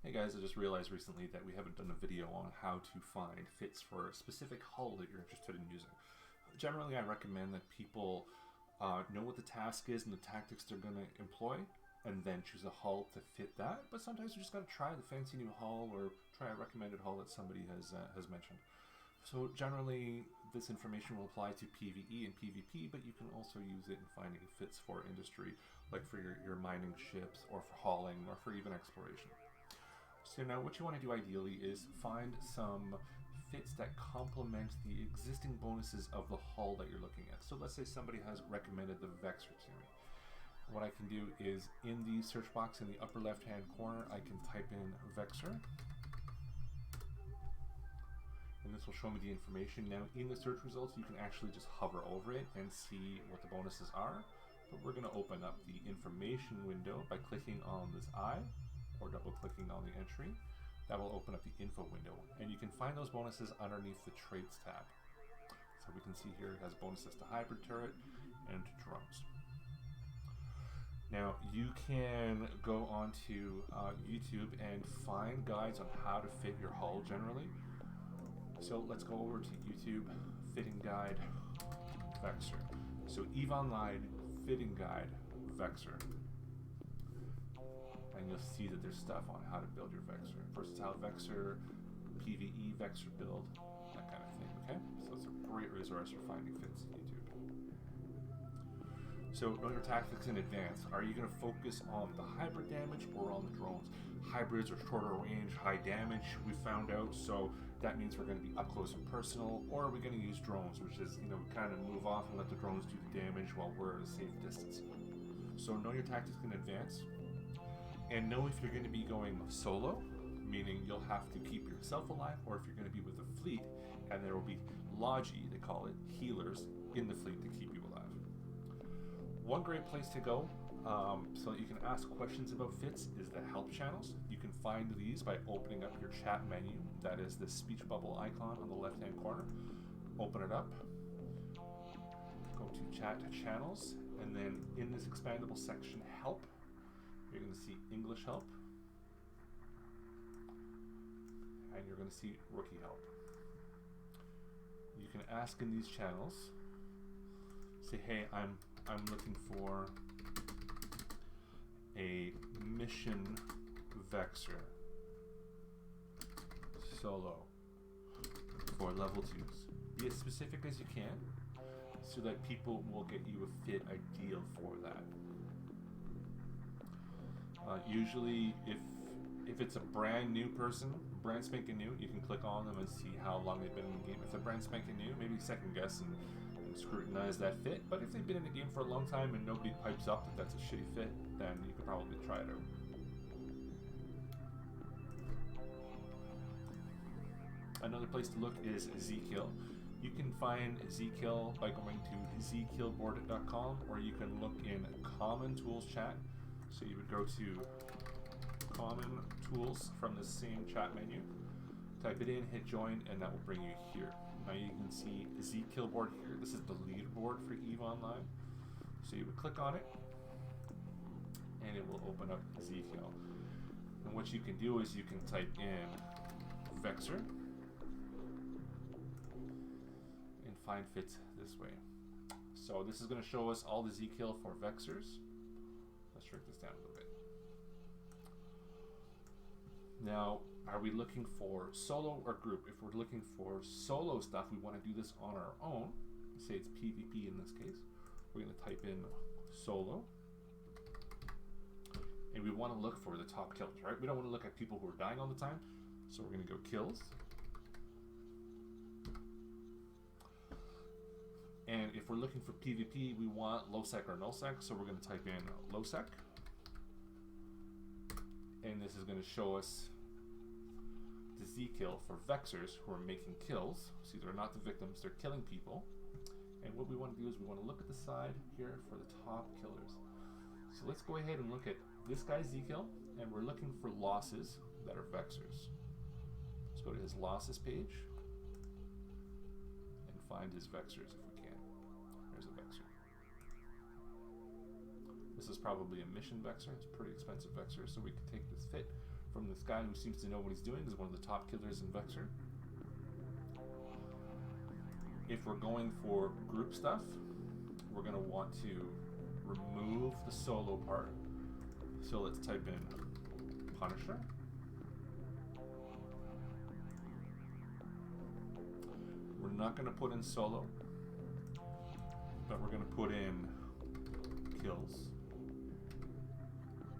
Hey guys, I just realized recently that we haven't done a video on how to find fits for a specific hull that you're interested in using. Generally, I recommend that people know what the task is and the tactics they're going to employ, and then choose a hull to fit that. But sometimes you just got to try the fancy new hull or try a recommended hull that somebody has mentioned. So generally, this information will apply to PvE and PvP, but you can also use it in finding fits for industry, like for your mining ships, or for hauling, or for even exploration. So now what you want to do ideally is find some fits that complement the existing bonuses of the hull that you're looking at. So let's say somebody has recommended the Vexor to me. What I can do is in the search box in the upper left hand corner, I can type in Vexor. And this will show me the information. Now in the search results, you can actually just hover over it and see what the bonuses are. But we're going to open up the information window by clicking on this eye, or double clicking on the entry. That will open up the info window, and you can find those bonuses underneath the traits tab. So we can see here it has bonuses to hybrid turret and to drones. Now you can go onto YouTube and find guides on how to fit your hull generally. So let's go over to YouTube, fitting guide, Vexor. So EVE Online fitting guide, Vexor. And you'll see that there's stuff on how to build your Vexor. Versatile Vexor, PvE Vexor build, that kind of thing, okay? So it's a great resource for finding fits on YouTube. So know your tactics in advance. Are you going to focus on the hybrid damage or on the drones? Hybrids are shorter range, high damage, we found out, so that means we're going to be up close and personal. Or are we going to use drones, which is, kind of move off and let the drones do the damage while we're at a safe distance. So know your tactics in advance. And know if you're going to be going solo, meaning you'll have to keep yourself alive, or if you're going to be with a fleet, and there will be logi, they call it, healers, in the fleet to keep you alive. One great place to go so that you can ask questions about fits is the help channels. You can find these by opening up your chat menu. That is the speech bubble icon on the left hand corner. Open it up, go to chat channels, and then in this expandable section, help, you're going to see English help, and you're going to see rookie help. You can ask in these channels, say, hey, I'm looking for a mission Vexor solo for level 2s. Be as specific as you can so that people will get you a fit ideal for that. Usually, if it's a brand new person, brand spanking new, you can click on them and see how long they've been in the game. If they're brand spanking new, maybe second guess and scrutinize that fit. But if they've been in the game for a long time and nobody pipes up that that's a shitty fit, then you could probably try it out. Another place to look is Zkill. You can find Zkill by going to zkillboard.com, or you can look in Common Tools chat. So you would go to Common Tools from the same chat menu, type it in, hit join, and that will bring you here. Now you can see Zkill board here. This is the leaderboard for EVE Online. So you would click on it, and it will open up Zkill. And what you can do is you can type in Vexor and find fits this way. So this is going to show us all the Zkill for Vexors. Let's shrink this down a little bit. Now, are we looking for solo or group? If we're looking for solo stuff, we want to do this on our own. Say it's PvP in this case. We're going to type in solo. And we want to look for the top kills, right? We don't want to look at people who are dying all the time. So we're going to go kills. And if we're looking for PvP, we want low sec or null sec, so we're going to type in low sec. And this is going to show us the Zkill for Vexors who are making kills. See, they're not the victims, they're killing people. And what we want to do is we want to look at the side here for the top killers. So let's go ahead and look at this guy's Zkill, and we're looking for losses that are Vexors. Let's go to his losses page and find his Vexors if we can. There's a Vexor. This is probably a mission Vexor. It's a pretty expensive Vexor, so we can take this fit, from this guy who seems to know what he's doing, is one of the top killers in Vexer. If we're going for group stuff, we're going to want to remove the solo part. So let's type in Punisher. We're not going to put in solo, but we're going to put in kills.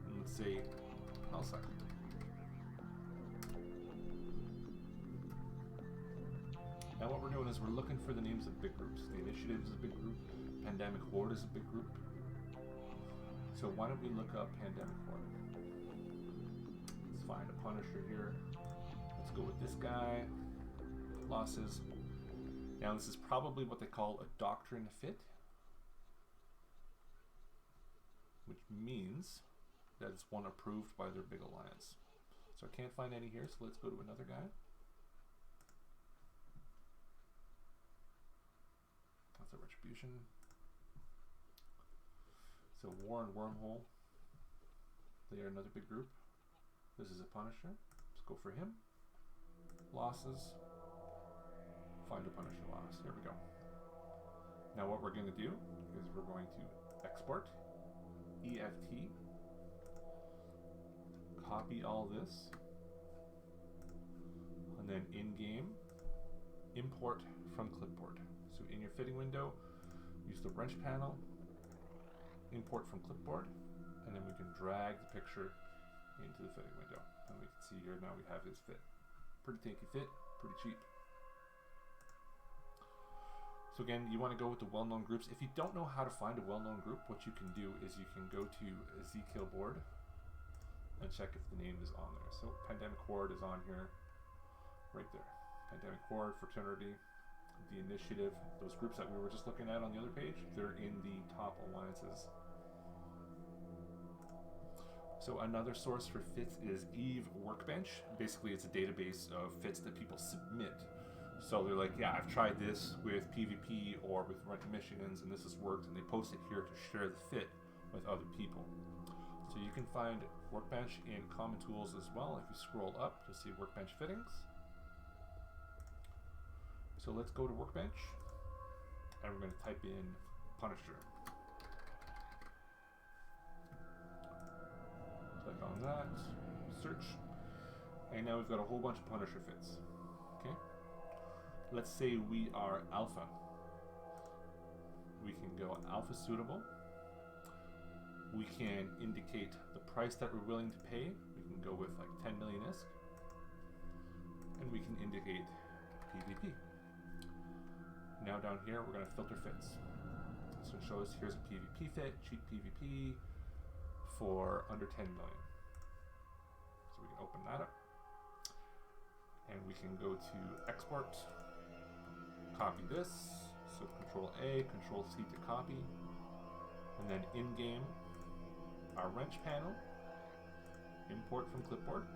And let's say Hellsec. Now what we're doing is we're looking for the names of big groups. The Initiative is a big group. Pandemic Horde is a big group. So why don't we look up Pandemic Horde? Let's find a Punisher here. Let's go with this guy. Losses. Now this is probably what they call a doctrine fit, which means that it's one approved by their big alliance. So I can't find any here, so let's go to another guy. That's a Retribution. So War and Wormhole, they are another big group. This is a Punisher. Let's go for him. Losses. Find a Punisher loss. Here we go. Now what we're going to do is we're going to export, EFT, copy all this, and then in-game, import from clipboard. So in your fitting window, use the wrench panel, import from clipboard, and then we can drag the picture into the fitting window. And we can see here now we have his fit. Pretty tanky fit, pretty cheap. So again, you want to go with the well-known groups. If you don't know how to find a well-known group, what you can do is you can go to a Zkill board and check if the name is on there. So Pandemic Horde is on here, right there. Pandemic Horde, Fraternity, the Initiative, those groups that we were just looking at on the other page, they're in the top alliances. So another source for fits is Eve Workbench. Basically, it's a database of fits that people submit. So they're like, yeah, I've tried this with PvP or with Rent Missions, and this has worked, and they post it here to share the fit with other people. So you can find Workbench in Common Tools as well. If you scroll up, you'll see Workbench fittings. So let's go to Workbench, and we're going to type in Punisher. Click on that, search, and now we've got a whole bunch of Punisher fits. Okay. Let's say we are alpha. We can go alpha suitable. We can indicate the price that we're willing to pay. We can go with like 10 million ISK. And we can indicate PvP. Now down here, we're going to filter fits. So show us here's a PvP fit, cheap PvP for under 10 million. So we can open that up. And we can go to export, copy this, so Control A, Control C to copy, and then in-game, our wrench panel, import from clipboard,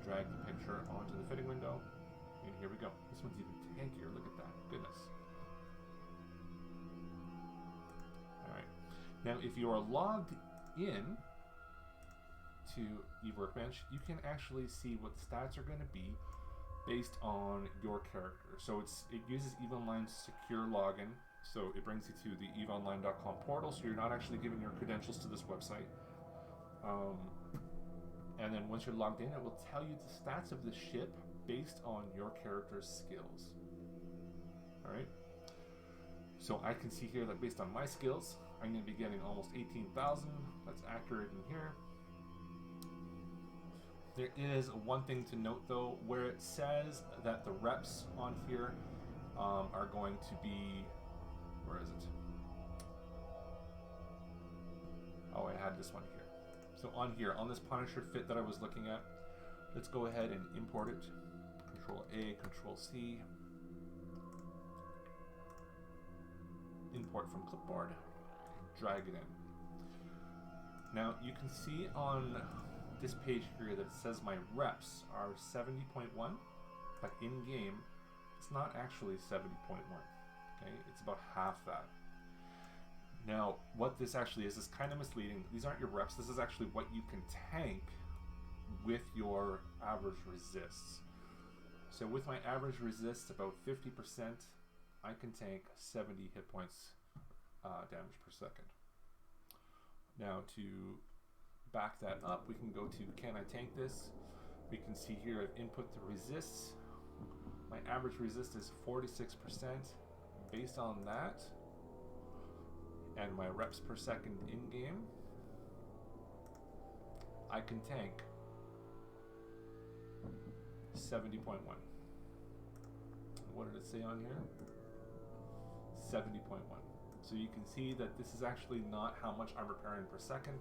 drag the picture onto the fitting window, and here we go. This one's even tankier, look at that, goodness. Alright, now if you are logged in to Eve Workbench, you can actually see what the stats are going to be based on your character. So it uses EVE Online's secure login, so it brings you to the eveonline.com portal, so you're not actually giving your credentials to this website. And then once you're logged in, it will tell you the stats of the ship based on your character's skills. Alright? So I can see here that based on my skills, I'm going to be getting almost 18,000. That's accurate in here. There is one thing to note though, where it says that the reps on here are going to be, where is it? Oh, I had this one here. So on here, on this Punisher fit that I was looking at, let's go ahead and import it. Control A, Control C. Import from clipboard, drag it in. Now you can see on this page here that it says my reps are 70.1, but in game it's not actually 70.1. Okay, it's about half that. Now what this actually is kind of misleading. These aren't your reps, this is actually what you can tank with your average resists. So with my average resist about 50%, I can tank 70 hit points damage per second. Now to back that up, we can go to can I tank this? We can see here I've input the resists. My average resist is 46%. Based on that and my reps per second in game, I can tank 70.1. What did it say on here? 70.1. So you can see that this is actually not how much I'm repairing per second,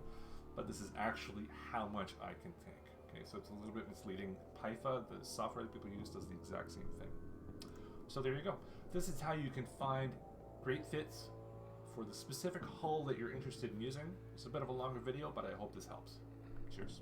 but this is actually how much I can tank. Okay, so it's a little bit misleading. PIFA, the software that people use, does the exact same thing. So there you go. This is how you can find great fits for the specific hull that you're interested in using. It's a bit of a longer video, but I hope this helps. Cheers.